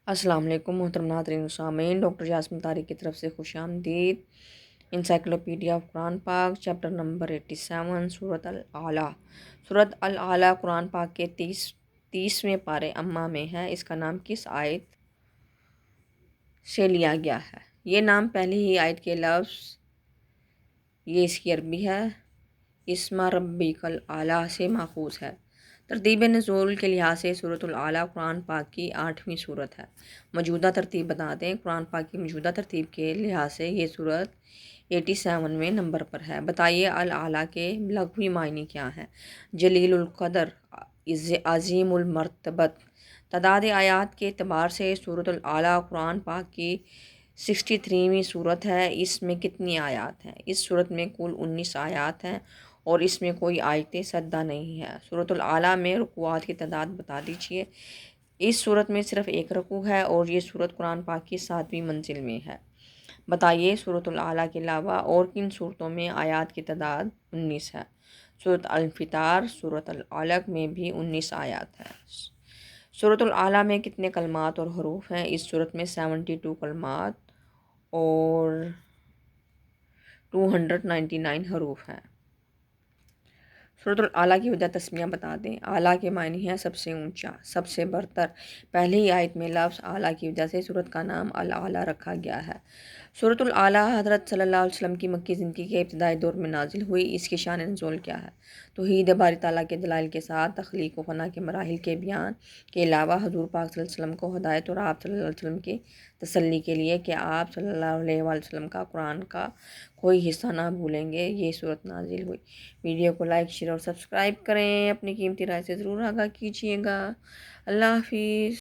السلام علیکم محترم ناظرین و سامعین، ڈاکٹر یاسمین طارق کی طرف سے خوش آمدید۔ انسائکلوپیڈیا آف قرآن پاک چیپٹر نمبر 87 سورۃ الاعلیٰ۔ سورۃ الاعلیٰ قرآن پاک کے 30ویں پارے اما میں ہے۔ اس کا نام کس آیت سے لیا گیا ہے؟ یہ نام پہلی ہی آیت کے لفظ یہ اس کی عربی ہے اسم ربک الاعلیٰ سے ماخوذ ہے۔ ترتیب نزول کے لحاظ سے سورۃ الاعلیٰ قرآن پاک کی 8ویں سورت ہے۔ موجودہ ترتیب بتا دیں۔ قرآن پاک کی موجودہ ترتیب کے لحاظ سے یہ سورت 87ویں نمبر پر ہے۔ بتائیے الاعلیٰ کے لغوی معنی کیا ہیں؟ جلیل القدر، عظیم المرتبت۔ تعداد آیات کے اعتبار سے سورۃ الاعلیٰ قرآن پاک کی 63ویں سورت ہے۔ اس میں کتنی آیات ہیں؟ اس سورت میں کل 19 آیات ہیں اور اس میں کوئی آیت سدہ نہیں ہے۔ سورۃ الاعلیٰ میں رکوعات کی تعداد بتا دیجیے۔ اس سورت میں صرف ایک رکوع ہے اور یہ سورت قرآن پاک کی 7ویں منزل میں ہے۔ بتائیے سورۃ الاعلیٰ کے علاوہ اور کن سورتوں میں آیات کی تعداد 19 ہے؟ سورۃ الانفطار، سورۃ العلق میں بھی 19 آیات ہیں۔ سورۃ الاعلیٰ میں کتنے کلمات اور حروف ہیں؟ اس سورت میں 72 کلمات اور 299 حروف ہیں۔ سورۃ الاعلیٰ کی وجہ تسمیہ بتا دیں۔ اعلیٰ کے معنی ہے سب سے اونچا، سب سے برتر۔ پہلے ہی آیت میں لفظ اعلیٰ کی وجہ سے سورت کا نام الاعلیٰ رکھا گیا ہے۔ سورۃ الاعلیٰ حضرت صلی اللہ علیہ وسلم کی مکی زندگی کے ابتدائی دور میں نازل ہوئی۔ اس کی شان نزول کیا ہے؟ توحید باری تعالیٰ کے دلائل کے ساتھ تخلیق و فنا کے مراحل کے بیان کے علاوہ حضور پاک صلی اللہ علیہ وسلم کو ہدایت اور آپ صلی اللہ علیہ وسلم کی تسلی کے لیے کہ آپ صلی اللہ علیہ وآلہ وسلم کا قرآن کا کوئی حصہ نہ بھولیں گے، یہ صورت نازل ہوئی۔ ویڈیو کو لائک، شیئر اور سبسکرائب کریں۔ اپنی قیمتی رائے سے ضرور آگاہ کیجیے گا۔ اللہ حافظ۔